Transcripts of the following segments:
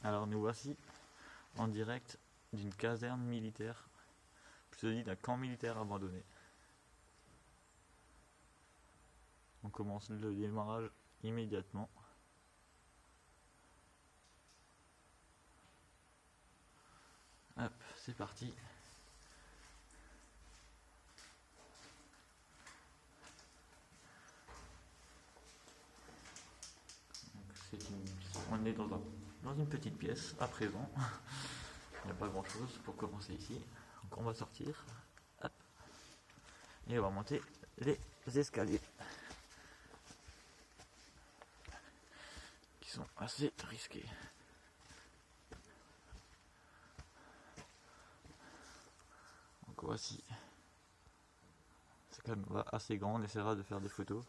Alors nous voici en direct d'une caserne militaire, plutôt dit d'un camp militaire abandonné. On commence le démarrage immédiatement. Hop, c'est parti. On est dans une petite pièce à présent. Il n'y a pas grand chose pour commencer ici. Donc on va sortir. Hop. Et on va monter les escaliers. Qui sont assez risqués. Donc voici. C'est quand même assez grand. On essaiera de faire des photos.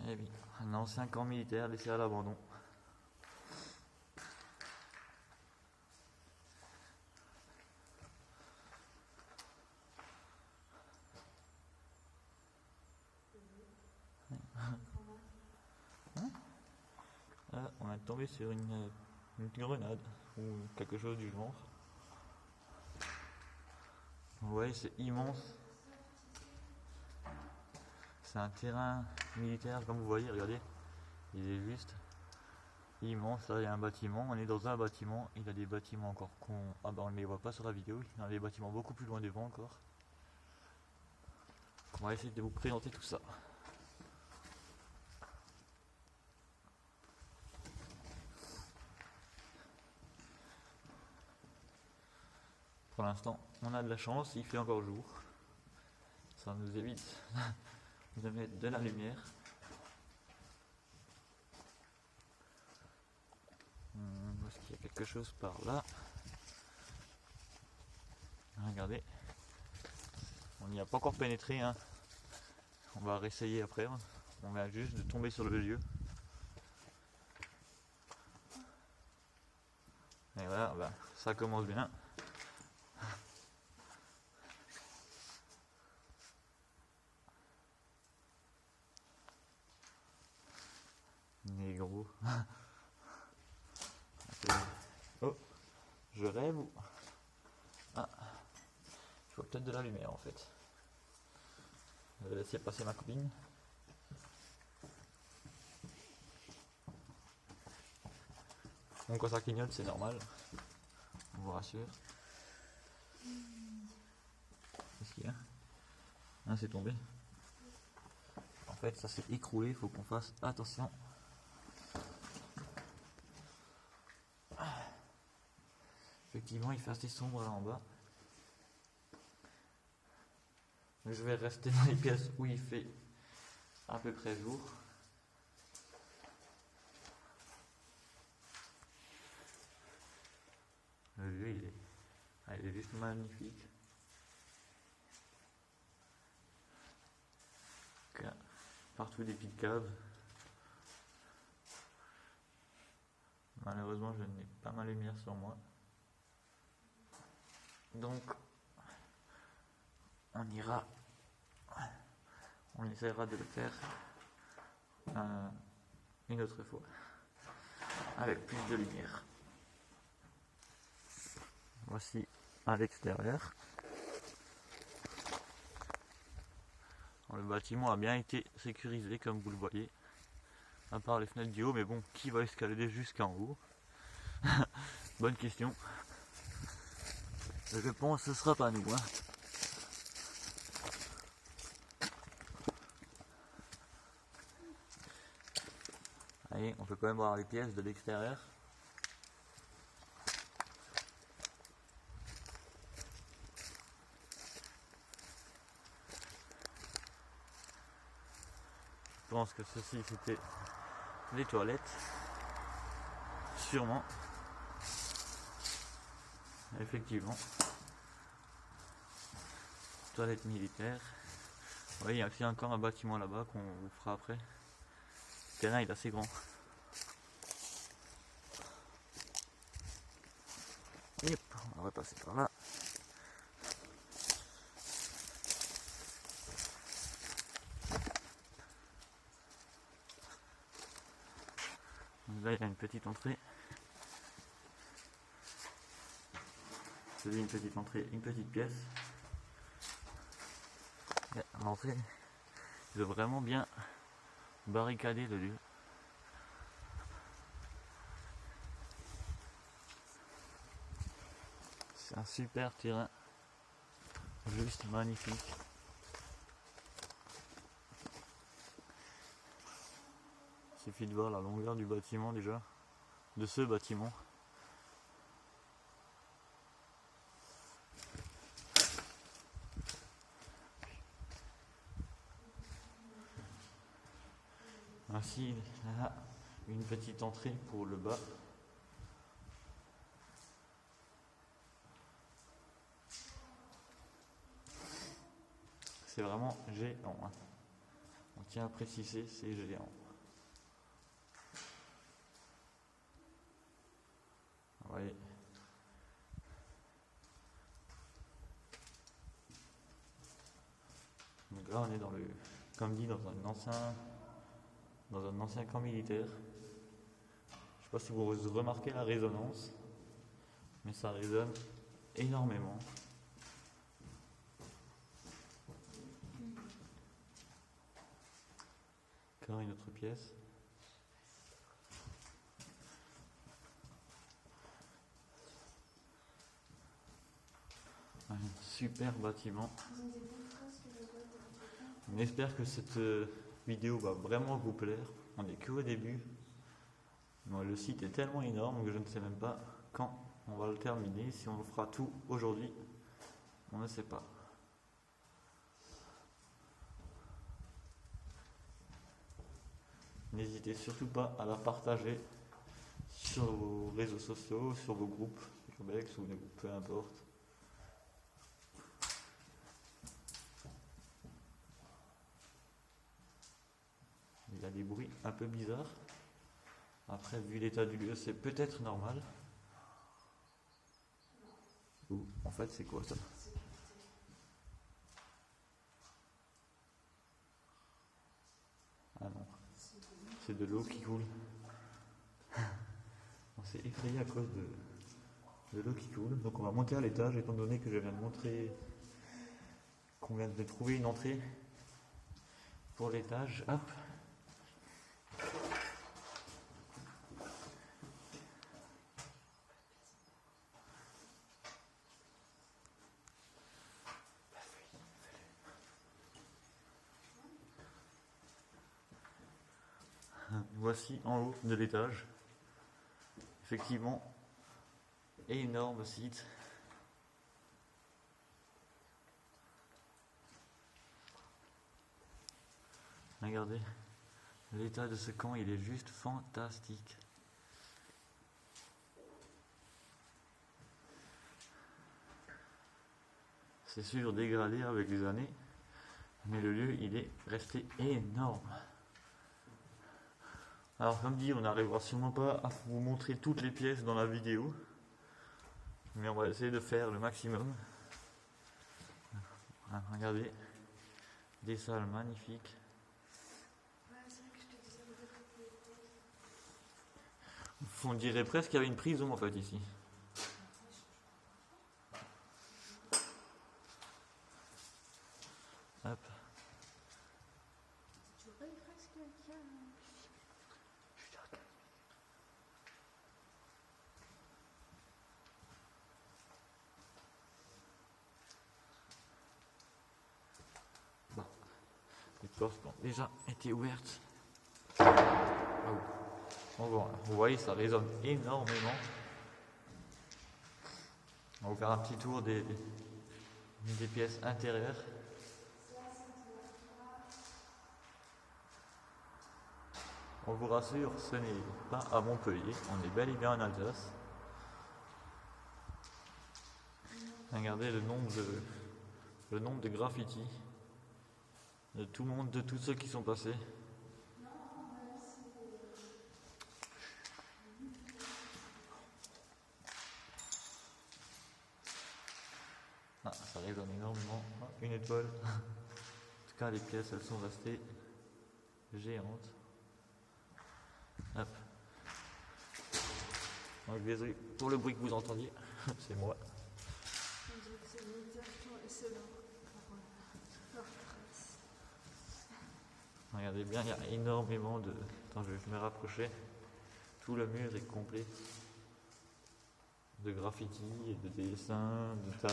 Eh oui, un ancien camp militaire laissé à l'abandon. Là, on est tombé sur une grenade ou quelque chose du genre. Ouais, c'est immense. C'est un terrain militaire, comme vous voyez, regardez. Il est juste immense. Là, il y a un bâtiment. On est dans un bâtiment. Il y a des bâtiments encore ah ben, on ne les voit pas sur la vidéo. Il y a des bâtiments beaucoup plus loin devant encore. On va essayer de vous présenter tout ça. Pour l'instant, on a de la chance. Il fait encore jour. Ça nous évite de mettre de la lumière. Est-ce qu'il y a quelque chose par là? Regardez. On n'y a pas encore pénétré. Hein. On va réessayer après. On vient juste de tomber sur le lieu. Et voilà, ben, ça commence bien. Négro. Oh, je rêve ou... Ah, je vois peut-être de la lumière en fait. Je vais laisser passer ma copine. Donc quand ça clignote, c'est normal. On vous rassure. Qu'est-ce qu'il y a? Ah, c'est tombé. En fait, ça s'est écroulé, il faut qu'on fasse attention. Effectivement, il fait assez sombre là en bas. Mais je vais rester dans les pièces où il fait à peu près jour. Le lieu, il est juste magnifique. Donc, partout des petites caves. Malheureusement, je n'ai pas ma lumière sur moi. Donc, on essaiera de le faire une autre fois, avec plus de lumière. Voici à l'extérieur. Le bâtiment a bien été sécurisé, comme vous le voyez, à part les fenêtres du haut, mais bon, qui va escalader jusqu'en haut? Bonne question. Je pense que ce sera pas nous. Hein. Allez, on peut quand même voir les pièces de l'extérieur. Je pense que ceci c'était les toilettes. Sûrement. Effectivement. Toilette militaire. Oui, il y a aussi encore un bâtiment là-bas qu'on vous fera après. Le terrain est assez grand. Hop, on va passer par là. Donc là il y a une petite entrée. C'est une petite entrée, une petite pièce. L'entrée de vraiment bien barricader le lieu. C'est un super terrain, juste magnifique. Il suffit de voir la longueur du bâtiment déjà, de ce bâtiment. Ainsi, là, une petite entrée pour le bas. C'est vraiment géant. Hein. On tient à préciser, c'est géant. Vous voyez. Donc là, on est dans le, comme dit, dans un ancien camp militaire. Je sais pas si vous remarquez la résonance, mais ça résonne énormément. Encore une autre pièce. Un super bâtiment. On espère que cette vidéo va vraiment vous plaire. On n'est que au début. Bon, le site est tellement énorme que je ne sais même pas quand on va le terminer. Si on le fera tout aujourd'hui, on ne sait pas. N'hésitez surtout pas à la partager sur vos réseaux sociaux, sur vos groupes Urbex ou peu importe. Il y a des bruits un peu bizarres. Après, vu l'état du lieu, c'est peut-être normal. Ou en fait, c'est quoi ça? Ah non, c'est de l'eau qui coule. On s'est effrayé à cause de l'eau qui coule. Donc on va monter à l'étage, étant donné que je viens de montrer qu'on vient de trouver une entrée pour l'étage. Hop. Voici en haut de l'étage. Effectivement, énorme site. Regardez, l'état de ce camp, il est juste fantastique. C'est sûr dégradé avec les années, mais le lieu, il est resté énorme. Alors comme dit, on n'arrivera sûrement pas à vous montrer toutes les pièces dans la vidéo, mais on va essayer de faire le maximum. Regardez, des salles magnifiques. On dirait presque qu'il y avait une prison en fait ici. Hop. Bon. Les portes ont déjà été ouvertes. Bon, vous voyez, ça résonne énormément. On va faire un petit tour des pièces intérieures. On vous rassure, ce n'est pas à Montpellier, on est bel et bien en Alsace. Regardez le nombre de graffitis de tout le monde, de tous ceux qui sont passés. Ça résonne énormément. Ah, une étoile. En tout cas, les pièces, elles sont restées géantes. Hop. Donc, désolé pour le bruit que vous entendiez. C'est moi. On dirait que c'est une méditation et c'est leur trace. Regardez bien, il y a énormément de... Attends, je vais me rapprocher. Tout le mur est complet de graffiti, de dessins, de tags,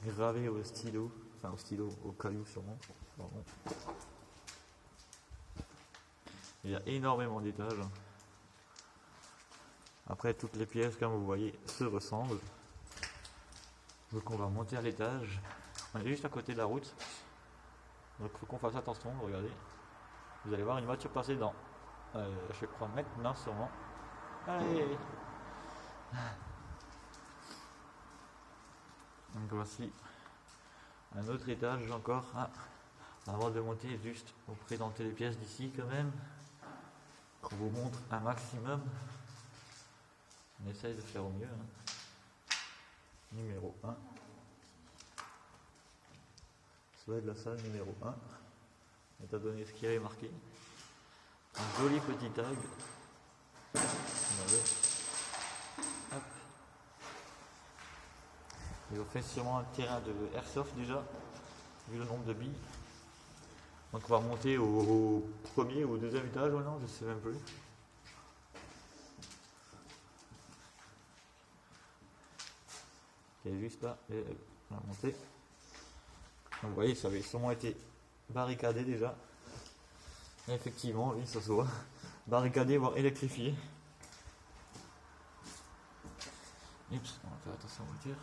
gravés au stylo. Enfin, au stylo, au caillou sûrement. Pardon. Il y a énormément d'étages. Après, toutes les pièces, comme vous voyez, se ressemblent. Donc on va monter à l'étage. On est juste à côté de la route. Donc il faut qu'on fasse attention, regardez. Vous allez voir une voiture passer dans, je crois maintenant sûrement. Allez. Donc voici un autre étage encore. Ah, avant de monter, juste pour présenter les pièces d'ici quand même. Qu'on vous montre un maximum. On essaye de faire au mieux. Numéro 1. Ça va être la salle numéro 1. Étant donné ce qu'il y avait marqué. Un joli petit tag. Regardez. Hop. Il fait sûrement un terrain de airsoft déjà, vu le nombre de billes. Donc on va monter au premier ou au deuxième étage ou non, je sais même plus. Qui est juste là, et on va monter. Donc vous voyez, ça avait sûrement été barricadé déjà. Et effectivement, oui, ça se voit. Barricadé, voire électrifié. Oups, on va faire attention aux voitures.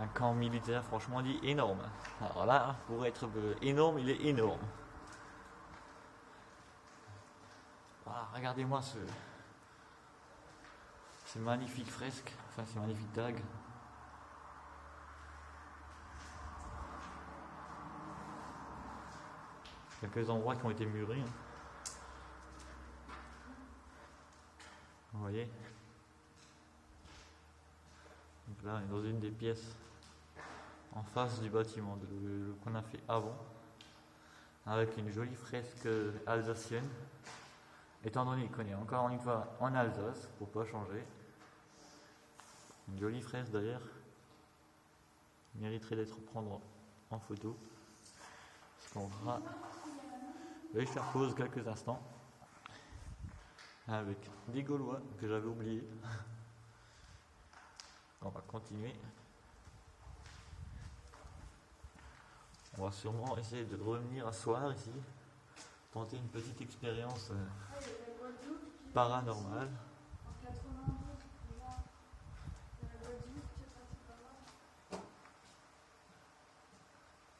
Un camp militaire, franchement dit, énorme. Alors là, pour être énorme, il est énorme. Voilà, regardez-moi ces magnifiques fresques, enfin ces magnifiques tags. Quelques endroits qui ont été murés. Vous voyez. Donc là, on est dans une des pièces en face du bâtiment qu'on a fait avant, avec une jolie fresque alsacienne. Étant donné qu'on est encore une fois en Alsace, pour pas changer. Une jolie fresque d'ailleurs. Mériterait d'être prendre en photo. Ce qu'on fera. Je vais faire pause quelques instants. Avec des Gaulois que j'avais oubliés. On va continuer. On va sûrement essayer de revenir à soir ici. Tenter une petite expérience paranormale. En 92, déjà, il y a la Guadeloupe qui est passée par là.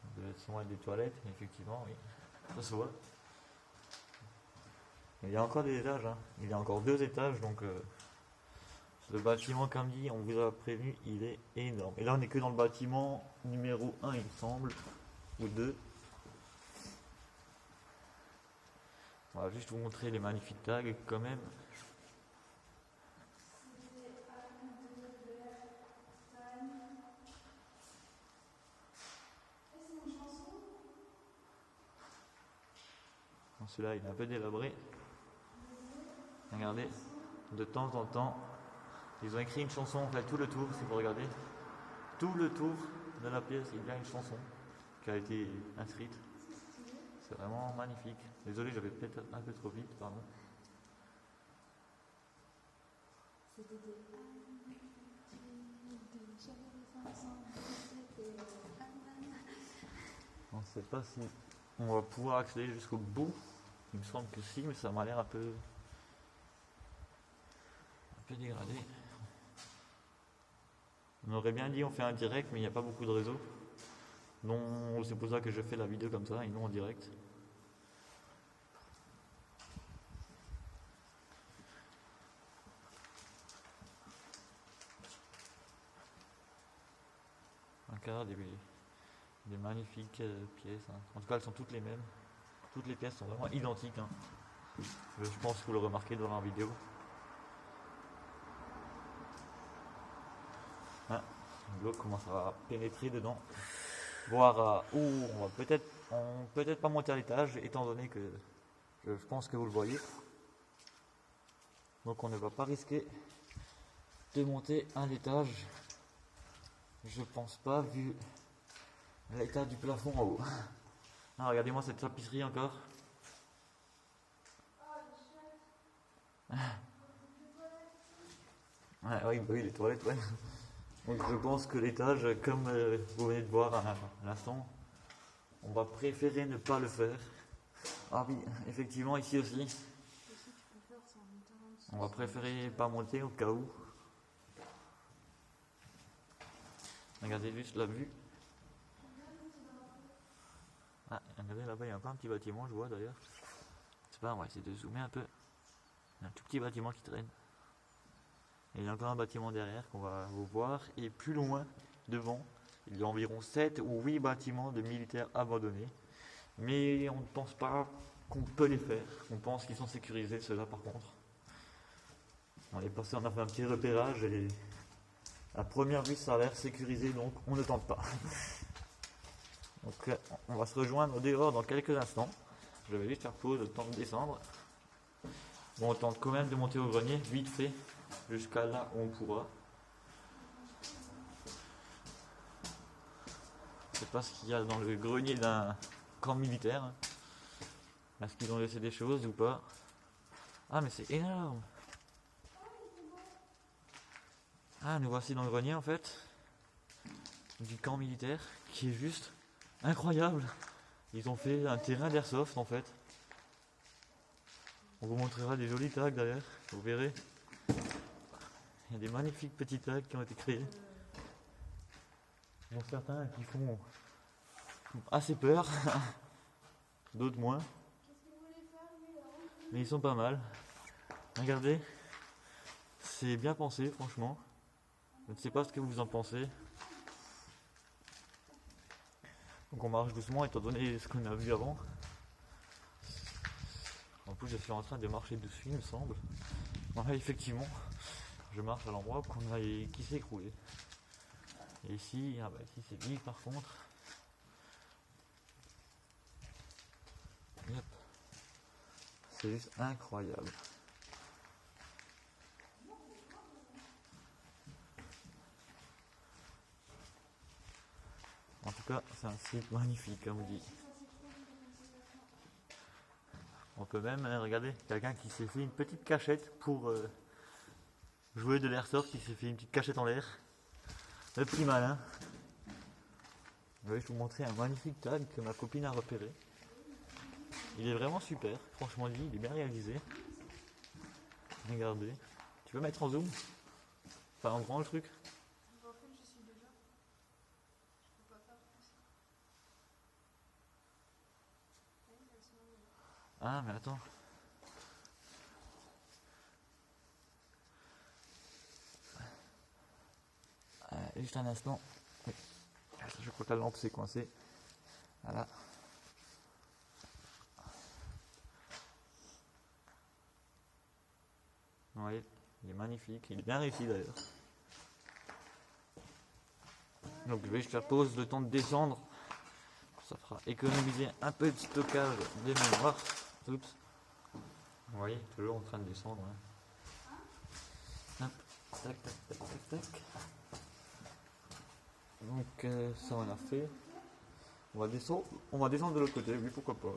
Il devait être sûrement des toilettes, effectivement, oui. Ça se voit. Il y a encore des étages, hein. Il y a encore 2 étages, donc le bâtiment, comme dit, on vous a prévenu, il est énorme. Et là, on n'est que dans le bâtiment numéro 1, il me semble, ou 2. On va juste vous montrer les magnifiques tags, quand même. Bon, celui-là, il est un peu délabré. Regardez, de temps en temps, ils ont écrit une chanson, en fait, tout le tour, si vous regardez. Tout le tour de la pièce, il y a une chanson qui a été inscrite. C'est vraiment magnifique. Désolé, j'avais peut-être un peu trop vite, pardon. On ne sait pas si on va pouvoir accéder jusqu'au bout. Il me semble que si, mais ça m'a l'air un peu dégradé. On aurait bien dit on fait un direct, mais il n'y a pas beaucoup de réseaux. Donc c'est pour ça que je fais la vidéo comme ça et non en direct. Encore des magnifiques pièces. Hein. En tout cas, elles sont toutes les mêmes. Toutes les pièces sont vraiment identiques. Hein. Je pense que vous le remarquez dans la vidéo. Hein, l'eau commence à pénétrer dedans. Voire à... Ouh, on va peut-être pas monter à l'étage, étant donné que je pense que vous le voyez. Donc on ne va pas risquer de monter à l'étage. Je pense pas, vu l'état du plafond en haut. Ah, regardez-moi cette tapisserie encore. Ah, oui, bah oui, les toilettes, ouais. Donc je pense que l'étage, comme vous venez de voir à l'instant, on va préférer ne pas le faire. Ah oui, effectivement, ici aussi. On va préférer pas monter au cas où. Regardez juste la vue. Ah, regardez là-bas, il y a encore un petit bâtiment, je vois d'ailleurs. C'est pas, on va essayer de zoomer un peu. Il y a un tout petit bâtiment qui traîne. Et il y a encore un bâtiment derrière qu'on va vous voir. Et plus loin, devant, il y a environ 7 ou 8 bâtiments de militaires abandonnés. Mais on ne pense pas qu'on peut les faire. On pense qu'ils sont sécurisés, ceux-là par contre. On est passé, on a fait un petit repérage et à première vue ça a l'air sécurisé, donc on ne tente pas. Donc on va se rejoindre au dehors dans quelques instants. Je vais juste faire pause, le temps de descendre. Bon, on tente quand même de monter au grenier, vite fait, jusqu'à là où on pourra. Je sais pas ce qu'il y a dans le grenier d'un camp militaire. Est-ce qu'ils ont laissé des choses ou pas? Ah, mais c'est énorme! Ah, nous voici dans le grenier en fait, du camp militaire, qui est juste incroyable. Ils ont fait un terrain d'airsoft en fait. On vous montrera des jolis tags derrière, vous verrez. Il y a des magnifiques petits tags qui ont été créés. Il y en a certains qui font assez peur, d'autres moins. Mais ils sont pas mal. Regardez, c'est bien pensé franchement. Je ne sais pas ce que vous en pensez. Donc on marche doucement étant donné ce qu'on a vu avant. En plus je suis en train de marcher dessus il me semble. Voilà, effectivement, je marche à l'endroit qui s'est écroulé. Et ici, ah bah ici c'est vide par contre. Yep. C'est juste incroyable. En tout cas, c'est un site magnifique, comme on dit. On peut même regarder quelqu'un qui s'est fait une petite cachette pour jouer de l'airsoft, qui s'est fait une petite cachette en l'air. Le petit malin. Je vais vous montrer un magnifique tag que ma copine a repéré. Il est vraiment super, franchement dit, il est bien réalisé. Regardez. Tu peux mettre en zoom? Enfin en grand le truc. En fait, je suis déjà. Je peux pas faire comme ça. Ah mais attends. Juste un instant. Oui. Je crois que la lampe s'est coincée. Voilà. Vous voyez, il est magnifique, il est bien réussi d'ailleurs. Donc je vais juste faire pause, le temps de descendre. Ça fera économiser un peu de stockage de mémoire. Oups. Vous voyez, toujours en train de descendre. Hein. Hop. Tac, tac, tac, tac, tac. Donc ça on a fait. On va descendre de l'autre côté, oui pourquoi pas.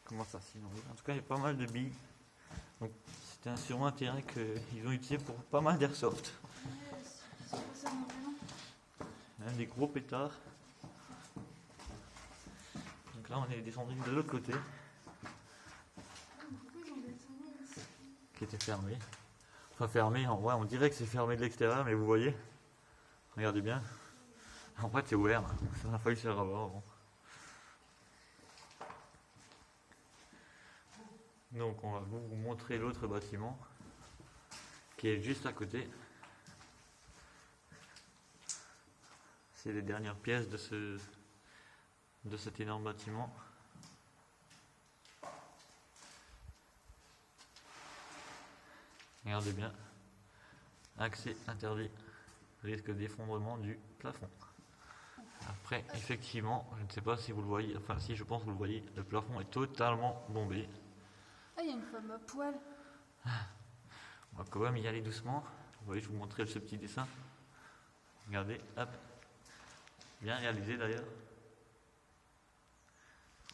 Comment ça sinon? En tout cas il y a pas mal de billes. Donc c'était sûrement un terrain qu'ils ont utilisé pour pas mal d'airsoft. C'est pas ça mon prénom. Même des gros pétards. Donc là on est descendu de l'autre côté. Pourquoi ils ont descendu ici? Qui était fermé. Enfin fermé, en vrai on dirait que c'est fermé de l'extérieur, mais vous voyez. Regardez bien. En fait c'est ouvert, ça a failli se faire avoir avant. Donc on va vous montrer l'autre bâtiment qui est juste à côté. C'est les dernières pièces de cet énorme bâtiment. Regardez bien. Accès interdit. Risque d'effondrement du plafond. Après, effectivement, je ne sais pas si vous le voyez, enfin si je pense que vous le voyez, le plafond est totalement bombé. Ah, il y a une femme à poil. On va quand même y aller doucement. Vous voyez, je vais vous montrer ce petit dessin. Regardez, hop. Bien réalisé d'ailleurs.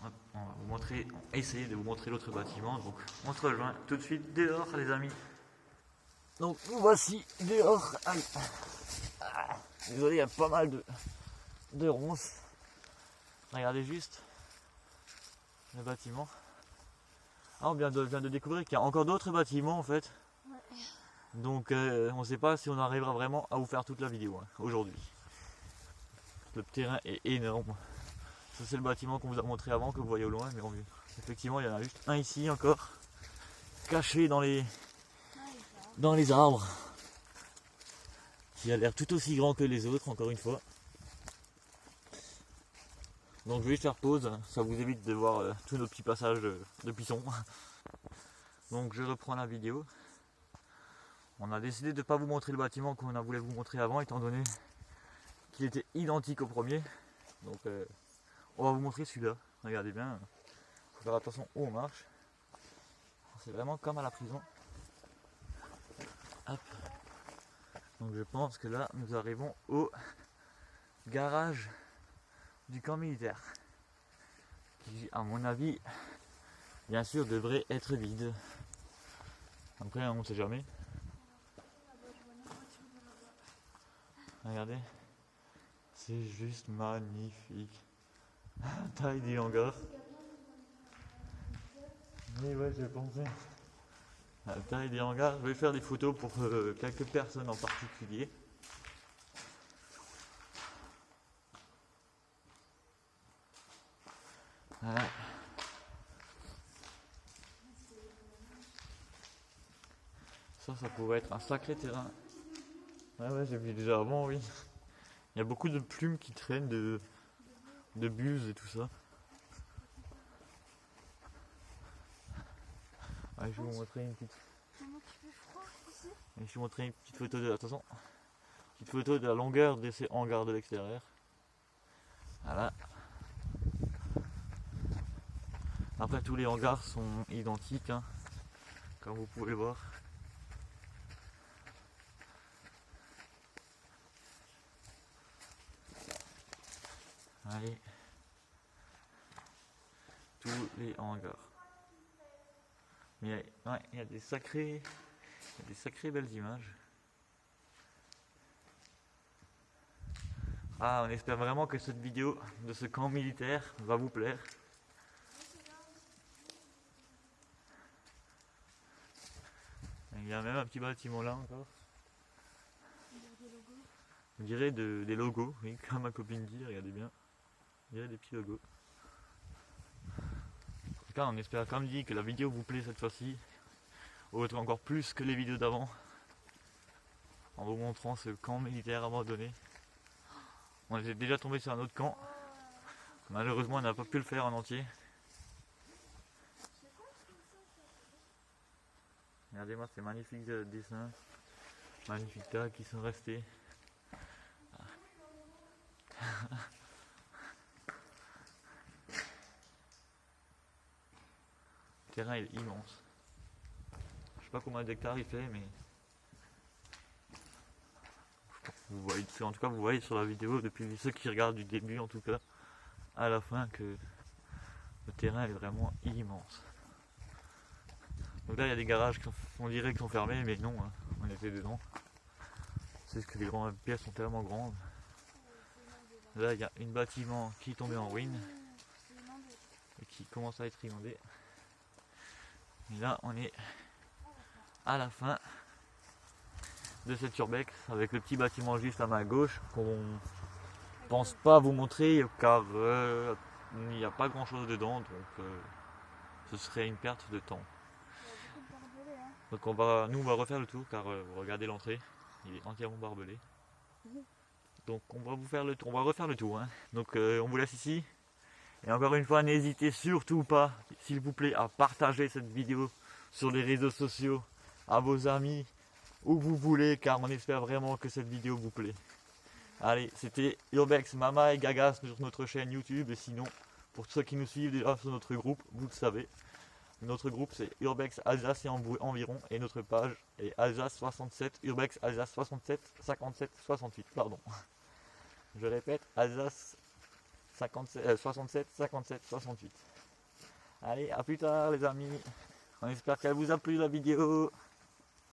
Hop, on va vous montrer, essayer de vous montrer l'autre bâtiment. Donc on se rejoint tout de suite dehors les amis. Donc nous voici dehors. Aïe. Ah, désolé, il y a pas mal de ronces. Regardez juste le bâtiment. Ah, on vient de découvrir qu'il y a encore d'autres bâtiments en fait. Ouais. Donc on ne sait pas si on arrivera vraiment à vous faire toute la vidéo aujourd'hui. Le terrain est énorme. Ça c'est le bâtiment qu'on vous a montré avant, que vous voyez au loin, mais effectivement il y en a juste un ici encore, caché dans les arbres, qui a l'air tout aussi grand que les autres, encore une fois. Donc je vais juste faire pause, ça vous évite de voir tous nos petits passages de buissons. Donc je reprends la vidéo. On a décidé de ne pas vous montrer le bâtiment qu'on a voulu vous montrer avant, étant donné qu'il était identique au premier. Donc on va vous montrer celui-là. Regardez bien, il faut faire attention où on marche. C'est vraiment comme à la prison. Hop. Donc je pense que là nous arrivons au garage du camp militaire, qui à mon avis bien sûr devrait être vide. Après on ne sait jamais. Regardez, c'est juste magnifique. Taille du hangar. Mais ouais, j'ai pensé. La taille des hangars. Je vais faire des photos pour quelques personnes en particulier. Voilà. Ça pourrait être un sacré terrain. Ouais, j'ai vu déjà avant, oui. Il y a beaucoup de plumes qui traînent, de buses et tout ça. Ouais, je vais vous montrer une petite. Comment tu fais froid ici? Je vais vous montrer une petite photo de. Attention. Petite photo de la longueur de ces hangars de l'extérieur. Voilà. Après tous les hangars sont identiques, hein, comme vous pouvez le voir. Allez. Tous les hangars. Mais ouais, il y a des sacrées belles images. Ah, on espère vraiment que cette vidéo de ce camp militaire va vous plaire. Il y a même un petit bâtiment là encore. On dirait des logos, oui, comme ma copine dit, regardez bien. Il y a des petits logos. En tout cas, on espère, comme dit, que la vidéo vous plaît cette fois-ci. Autant encore plus que les vidéos d'avant. En vous montrant ce camp militaire abandonné. On était déjà tombé sur un autre camp. Malheureusement, on n'a pas pu le faire en entier. Regardez-moi ces magnifiques dessins, magnifiques tags qui sont restés. Le terrain est immense. Je sais pas combien d'hectares il fait, mais vous voyez, en tout cas vous voyez sur la vidéo, depuis ceux qui regardent du début en tout cas à la fin, que le terrain est vraiment immense. Donc là il y a des garages qui on dirait qu'ils sont fermés, mais non, hein, on était dedans. C'est ce que les grandes pièces sont tellement grandes. Là il y a un bâtiment qui est tombé en ruine et qui commence à être inondé. Et là on est à la fin de cette urbex avec le petit bâtiment juste à ma gauche qu'on pense pas vous montrer car il n'y a pas grand chose dedans, donc ce serait une perte de temps. Il y a beaucoup de barbelés, hein. Donc nous on va refaire le tour car regardez l'entrée, il est entièrement barbelé. Donc on va vous faire le tour, on va refaire le tour, hein. Donc on vous laisse ici. Et encore une fois, n'hésitez surtout pas, s'il vous plaît, à partager cette vidéo sur les réseaux sociaux, à vos amis, où vous voulez, car on espère vraiment que cette vidéo vous plaît. Allez, c'était Urbex Mama et Gaga sur notre chaîne YouTube, et sinon, pour ceux qui nous suivent déjà sur notre groupe, vous le savez, notre groupe c'est Urbex Alsace et environ, et notre page est Alsace 67, Urbex Alsace 67, 57, 68, pardon. Je répète, Alsace 67, 57, 68. Allez, à plus tard les amis. On espère qu'elle vous a plu la vidéo.